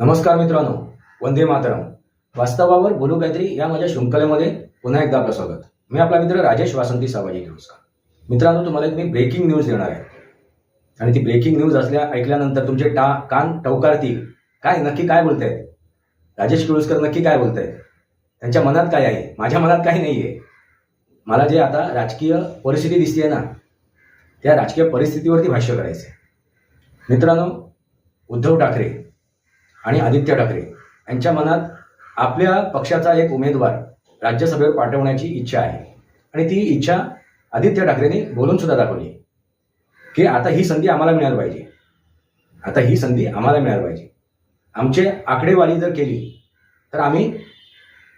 नमस्कार मित्रांनो, वंदे मातरम. वास्तवावर बोलू काहीतरी या माझ्या शृंखलेमध्ये पुन्हा एकदा आपलं स्वागत. मी आपला मित्र राजेश वासंती सावजी नमस्कार. मित्रांनो, तुम्हाला एक मी ब्रेकिंग न्यूज देणार आहे आणि ती ब्रेकिंग न्यूज ऐकल्यानंतर तुमचे कान टवकारतील. काय नक्की काय बोलतायत राजेश किळुस्कर, नक्की काय बोलतायत, त्यांच्या मनात काय आहे, माझ्या मनात काही नाही आहे. मला जे आता राजकीय परिस्थिती दिसते ना, त्या राजकीय परिस्थितीवरती भाष्य करायचं आहे. मित्रांनो, उद्धव ठाकरे आणि आदित्य ठाकरे यांच्या मनात आपल्या पक्षाचा एक उमेदवार राज्यसभेवर पाठवण्याची इच्छा आहे आणि ती इच्छा आदित्य ठाकरेंनी बोलून सुद्धा दाखवली की आता ही संधी आम्हाला मिळायला पाहिजे, आता ही संधी आम्हाला मिळायला पाहिजे. आमचे आकडेवारी जर केली तर आम्ही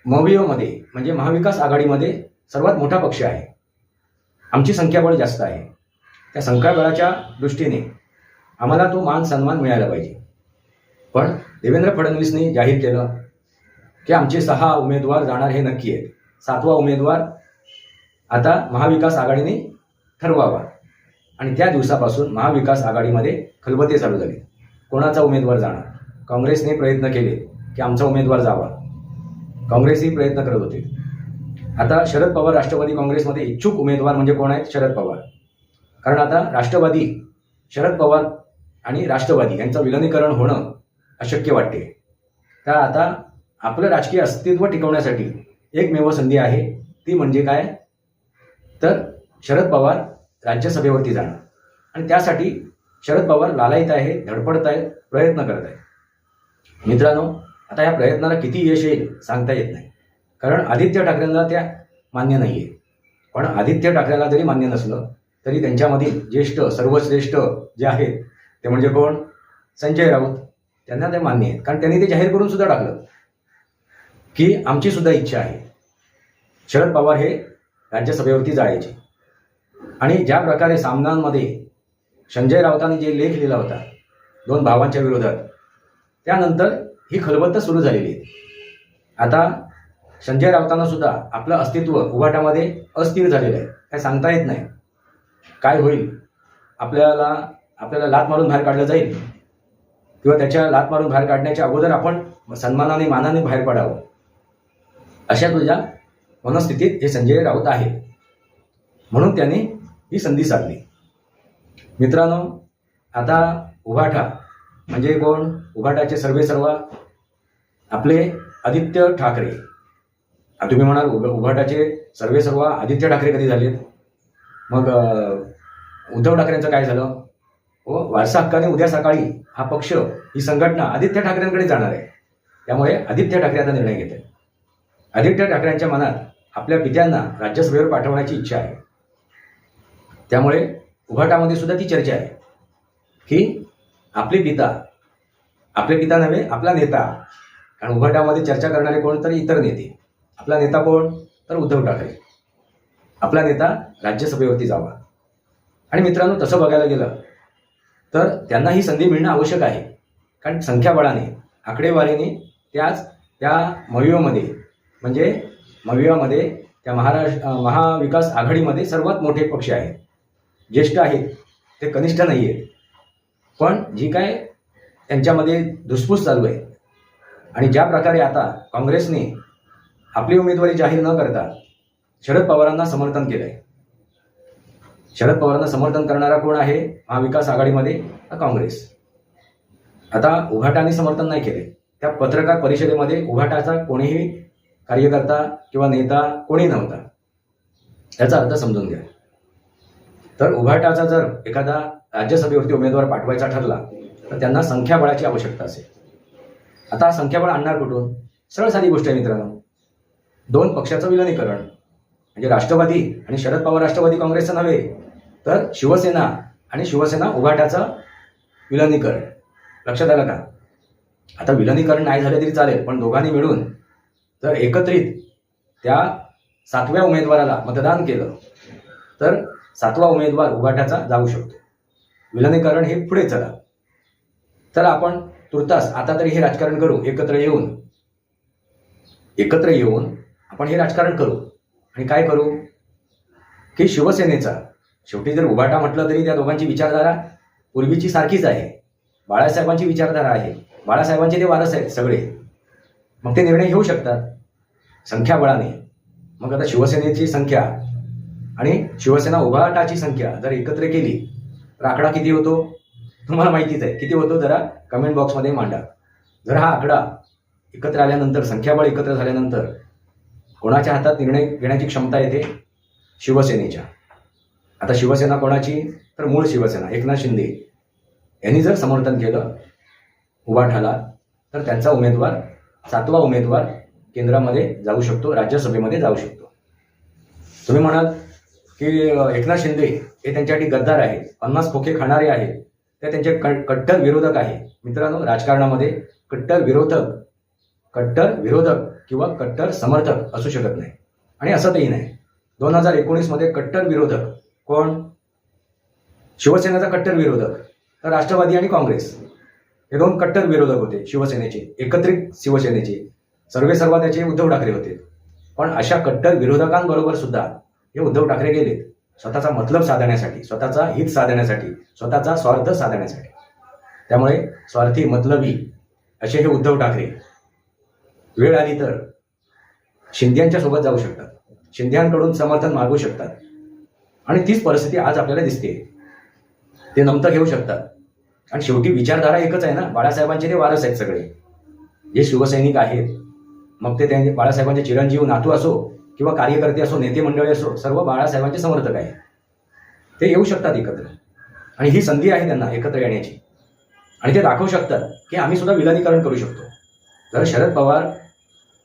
मविओमध्ये म्हणजे महाविकास आघाडीमध्ये सर्वात मोठा पक्ष आहे. आमची संख्याबळ जास्त आहे. त्या संख्याबळाच्या दृष्टीने आम्हाला तो मान सन्मान मिळायला पाहिजे. पण देवेंद्र फडणवीसनी जाहीर केलं की आमचे 6 उमेदवार जाणार हे नक्की आहे. 7वा उमेदवार आता महाविकास आघाडीने ठरवावा आणि त्या दिवसापासून महाविकास आघाडीमध्ये खलबते चालू झाले. कोणाचा उमेदवार जाणार? काँग्रेसने प्रयत्न केले की आमचा उमेदवार जावा. काँग्रेसही प्रयत्न करत होते. आता शरद पवार राष्ट्रवादी काँग्रेसमध्ये इच्छुक उमेदवार म्हणजे कोण आहेत? शरद पवार. कारण आता राष्ट्रवादी, शरद पवार आणि राष्ट्रवादी यांचं विलिनीकरण होणं अशक्य वाटते. तर आता आपलं राजकीय अस्तित्व टिकवण्यासाठी एकमेव संधी आहे, ती म्हणजे काय? तर शरद पवार राज्यसभेवरती जाणार आणि त्यासाठी शरद पवार लालायत आहे, धडपडत आहेत, प्रयत्न करत आहेत. मित्रांनो, आता या प्रयत्नाला किती यश येईल सांगता येत नाही, कारण आदित्य ठाकरेंना त्या मान्य नाही आहे. पण आदित्य ठाकरेंना जरी मान्य नसलं तरी त्यांच्यामधील ज्येष्ठ, सर्वश्रेष्ठ जे आहेत ते म्हणजे कोण? संजय राऊत. त्यांना ते मान्य आहे, कारण त्यांनी ते जाहीर करून सुद्धा टाकलं की आमची सुद्धा इच्छा आहे शरद पवार हे राज्यसभेवरती जायचे. आणि ज्या प्रकारे सामन्यांमध्ये संजय राऊतांनी जे लेख लिहिला होता 2 भावांच्या विरोधात, त्यानंतर ही खलबत्त सुरू झालेली आहे. आता संजय राऊतांना सुद्धा आपलं अस्तित्व उभाटामध्ये अस्थिर झालेलं आहे. काय सांगता येत नाही काय होईल. आपल्याला लात मारून बाहेर काढलं जाईल किंवा त्याच्या लात मारून बाहेर काढण्याच्या अगोदर आपण सन्मानाने, मानाने बाहेर पडावं, अशा तुझ्या मनस्थितीत हे संजय राऊत आहे. म्हणून त्याने ही संधी साधली. मित्रांनो, आता उभाटा म्हणजे कोण? उभाटाचे सर्वेसर्वा आपले आदित्य ठाकरे. तुम्ही म्हणाल उभाटाचे सर्वेसर्वा आदित्य ठाकरे कधी झालेत? मग उद्धव ठाकरेंचं काय झालं? वारसा हक्काने उद्या सकाळी हा पक्ष, ही संघटना आदित्य ठाकरेंकडे जाणार आहे. त्यामुळे आदित्य ठाकरे आता निर्णय घेत आहेत. आदित्य ठाकरेंच्या मनात आपल्या पित्यांना राज्यसभेवर पाठवण्याची इच्छा आहे. त्यामुळे उभाटामध्ये सुद्धा ती चर्चा आहे की आपले पिता नव्हे, आपला नेता. कारण उभाटामध्ये चर्चा करणारे कोण? तर इतर नेते. आपला नेता कोण? तर उद्धव ठाकरे. आपला नेता राज्यसभेवरती जावा. आणि मित्रांनो, तसं बघायला गेलं तर त्यांना ही संधी मिळणं आवश्यक आहे, कारण संख्याबळाने, आकडेवारीने त्या मविओमध्ये म्हणजे मविओमध्ये त्या महाविकास आघाडीमध्ये सर्वात मोठे पक्ष आहेत, ज्येष्ठ आहेत, ते कनिष्ठ नाही आहेत. पण जी काय त्यांच्यामध्ये धुसफूस चालू आहे आणि ज्या प्रकारे आता काँग्रेसने आपली उमेदवारी जाहीर न करता शरद पवारांना समर्थन केलं आहे. शरद पवारांना समर्थन करणारा कोण आहे महाविकास आघाडीमध्ये? काँग्रेस. आता उभाटाने समर्थन नाही केले. त्या पत्रकार परिषदेमध्ये उभाटाचा कोणीही कार्यकर्ता किंवा नेता कोणी नव्हता. याचा अर्थ समजून घ्या. तर उभाटाचा जर एखादा राज्यसभेवरती उमेदवार पाठवायचा ठरला तर त्यांना संख्याबळाची आवश्यकता असेल. आता संख्याबळ आणणार कुठून? सरळ साधी गोष्ट आहे मित्रांनो. 2 पक्षाचं विलिनीकरण म्हणजे राष्ट्रवादी आणि शरद पवार राष्ट्रवादी काँग्रेसचं नव्हे, तर शिवसेना आणि शिवसेना उभाटाचं विलिनीकरण. लक्षात आलं का? आता विलिनीकरण नाही झाले तरी चालेल, पण दोघांनी मिळून जर एकत्रित त्या 7व्या उमेदवाराला मतदान केलं तर 7वा उमेदवार उभाटाचा जाऊ शकतो. विलिनीकरण हे पुढे चला. तर आपण तुर्तास आता तरी हे राजकारण करू. एकत्र येऊन आपण हे राजकारण करू. आणि काय करू की शिवसेनेचा, शेवटी जर उभाटा म्हटलं तरी त्या दोघांची विचारधारा पूर्वीची सारखीच आहे. बाळासाहेबांची विचारधारा आहे. बाळासाहेबांचे ते वारस आहेत सगळे, मग ते निर्णय घेऊ शकतात संख्याबळाने. मग आता शिवसेनेची संख्या आणि शिवसेना उभाटाची संख्या जर एकत्र केली तर आकडा किती होतो तुम्हाला माहितीच आहे. किती होतो जरा कमेंट बॉक्समध्ये मांडा. जर हा आकडा एकत्र आल्यानंतर, संख्याबळ एकत्र झाल्यानंतर कोणाच्या हातात निर्णय घेण्याची क्षमता येते? शिवसेनेच्या. आता शिवसेना कोणाची? तर मूळ शिवसेना एकनाथ शिंदे यांनी जर समर्थन केलं उभाठाला तर त्यांचा उमेदवार, 7वा उमेदवार केंद्रामध्ये जाऊ शकतो, राज्यसभेमध्ये जाऊ शकतो. तुम्ही म्हणाल की एकनाथ शिंदे हे त्यांच्यासाठी गद्दार आहे, 50 खोके खाणारे आहेत, ते त्यांचे कट्टर विरोधक आहे. मित्रांनो, राजकारणामध्ये कट्टर विरोधक किंवा कट्टर समर्थक असू शकत नाही आणि असंही नाही. 2019 मध्ये कट्टर विरोधक कोण? शिवसेनेचा कट्टर विरोधक तर राष्ट्रवादी आणि काँग्रेस हे दोन कट्टर विरोधक होते शिवसेनेचे, एकत्रित शिवसेनेचे. सर्वेसर्वा त्याचे उद्धव ठाकरे होते. पण अशा कट्टर विरोधकांबरोबर सुद्धा हे उद्धव ठाकरे गेलेत स्वतःचा मतलब साधण्यासाठी, स्वतःचा हित साधण्यासाठी, स्वतःचा स्वार्थ साधण्यासाठी. त्यामुळे स्वार्थी, मतलबी असे हे उद्धव ठाकरे वेळ आली तर शिंदेच्या सोबत जाऊ शकतात, शिंदेकडून समर्थन मागू शकतात. आणि तीच परिस्थिती आज आपल्याला दिसते. ते नमतं घेऊ शकतात. आणि शेवटी विचारधारा एकच आहे ना, बाळासाहेबांचे ते वारस आहेत सगळे जे शिवसैनिक आहेत. मग ते त्यांचे बाळासाहेबांचे चिरंजीव नातू असो किंवा कार्यकर्ते असो, नेते मंडळी असो, सर्व बाळासाहेबांचे समर्थक आहेत. ते येऊ शकतात एकत्र आणि ही संधी आहे त्यांना एकत्र येण्याची. आणि ते दाखवू शकतात की आम्ही सुद्धा विलनीकरण करू शकतो. जर शरद पवार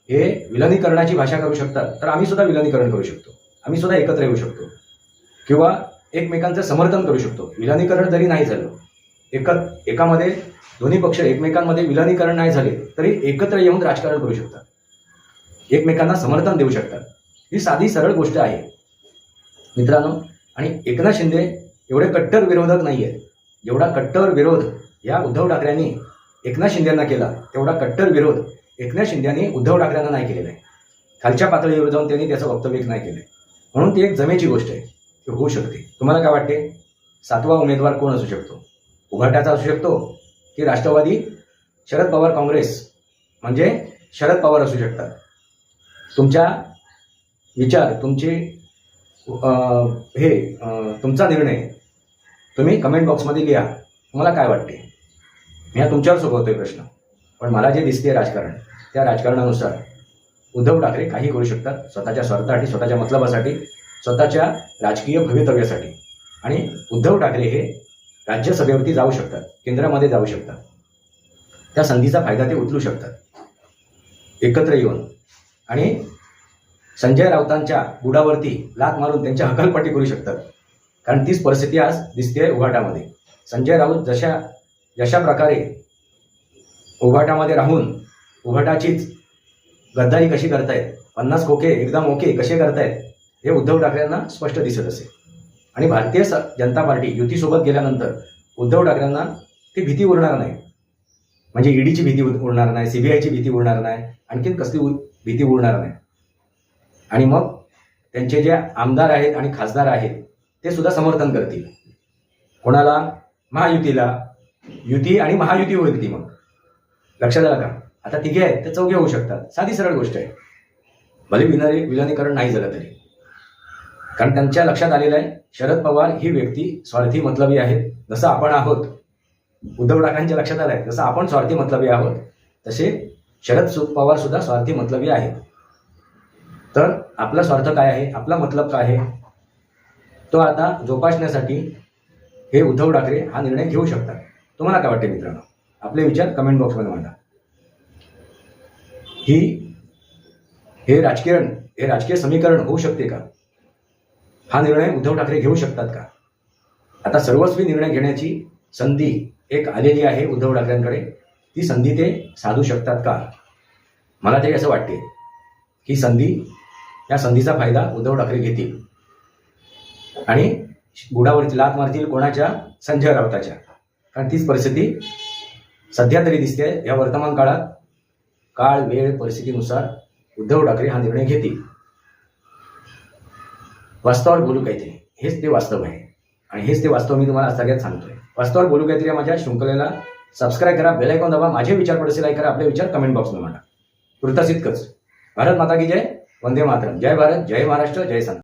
हे विलनीकरणाची भाषा करू शकतात तर आम्ही सुद्धा विलनीकरण करू शकतो, आम्ही सुद्धा एकत्र येऊ शकतो किंवा एकमेकांचं समर्थन करू शकतो. विलनीकरण जरी नाही झालं, एकामध्ये दोन्ही पक्ष एकमेकांमध्ये विलनीकरण नाही झाले तरी एकत्र येऊन राजकारण करू शकतात, एकमेकांना समर्थन देऊ शकतात. ही साधी सरळ गोष्ट आहे मित्रांनो. आणि एकनाथ शिंदे एवढे कट्टर विरोधक नाही आहेत. जेवढा कट्टर विरोध या उद्धव ठाकरेंनी एकनाथ शिंदेंना केला तेवढा कट्टर विरोध एकनाथ शिंदेंनी उद्धव ठाकरेंना नाही केलेला आहे. खालच्या पातळीवर जाऊन त्यांनी त्याचं वक्तव्य नाही केलंय. म्हणून ती एक जमेची गोष्ट आहे की होऊ शकते. तुम्हाला काय वाटते? 7वा उमेदवार कोण असू शकतो? उभाट्याचा असू शकतो की राष्ट्रवादी, शरद पवार काँग्रेस म्हणजे शरद पवार असू शकतात? तुमच्या विचार, तुमचा निर्णय तुम्ही कमेंट बॉक्समध्ये लिहा. तुम्हाला काय वाटते? मी तुमच्यावर सोबतोय प्रश्न. पण मला जे दिसते राजकारण, त्या राजकारणानुसार उद्धव ठाकरे काही करू शकतात स्वतःच्या स्वार्थासाठी, स्वतःच्या मतलबासाठी, स्वतःच्या राजकीय भवितव्यासाठी. आणि उद्धव ठाकरे हे राज्यसभेवरती जाऊ शकतात, केंद्रामध्ये जाऊ शकतात. त्या संधीचा फायदा ते उचलू शकतात एकत्र येऊन. आणि संजय राऊतांच्या बुडावरती लात मारून त्यांची हकालपट्टी करू शकतात. कारण तीच परिस्थिती आज दिसते उभाटामध्ये. संजय राऊत जशा प्रकारे उभाटामध्ये राहून उभाटाचीच गद्दारी कशी करतायत, 50 खोके एकदम ओके कसे करतायत, हे उद्धव ठाकरेंना स्पष्ट दिसत असेल. आणि भारतीय जनता पार्टी युतीसोबत गेल्यानंतर उद्धव ठाकरेंना ती भीती उरणार नाही. म्हणजे ईडीची भीती उरणार नाही, सीबीआयची भीती उरणार नाही, आणखीन कसली भीती उरणार नाही. आणि मग त्यांचे जे आमदार आहेत आणि खासदार आहेत ते सुद्धा समर्थन करतील कोणाला? महायुतीला. युती आणि महायुती होईल ती. मग लक्षात आलं का? आता तिघे आहेत ते चौघे होऊ शकतात. साधी सरळ गोष्ट आहे. भले विलनीकरण नाही झालं तरी. कारण त्यांच्या लक्षात आलेलं आहे शरद पवार ही व्यक्ती स्वार्थी मतलबी आहेत. जसं आपण आहोत, उद्धव ठाकरेंच्या लक्षात आलं आहे जसं आपण स्वार्थी मतलबी आहोत तसे शरद पवार सुद्धा स्वार्थी मतलबी आहेत. तर आपला स्वार्थ काय आहे, आपला मतलब काय आहे, तो आता जोपासण्यासाठी हे उद्धव ठाकरे हा निर्णय घेऊ शकतात. तुम्हाला काय वाटते मित्रांनो? आपले विचार कमेंट बॉक्समध्ये मांडा. हे राजकीय समीकरण होऊ शकते का? हा निर्णय उद्धव ठाकरे घेऊ शकतात का? आता सर्वस्वी निर्णय घेण्याची संधी एक आलेली आहे उद्धव ठाकरेंकडे. ती संधी ते साधू शकतात का? मला तरी असं वाटते की या संधीचा फायदा उद्धव ठाकरे घेतील आणि बुडावरती लात मारतील. कोणाच्या? संजय राऊताच्या. कारण तीच परिस्थिती सध्या तरी दिसते. या वर्तमान काळात काळ, वेळ, परिस्थितीनुसार उद्धव ठाकरे हा निर्णय घेतील. वास्तवावर बोलू काहीतरी, हेच ते वास्तव आहे. आणि हेच ते वास्तव मी तुम्हाला सगळ्यात सांगतोय. वास्तवावर बोलू काहीतरी या माझ्या शृंखलेला सबस्क्राईब करा, बेल आयकॉन दाबा, माझे विचार पडसे लाईक करा, आपले विचार कमेंट बॉक्समध्ये मांडा. तुर्तास इतकंच. भारत माता की जय, वंदे मातरम. जय भारत, जय महाराष्ट्र, जय संत.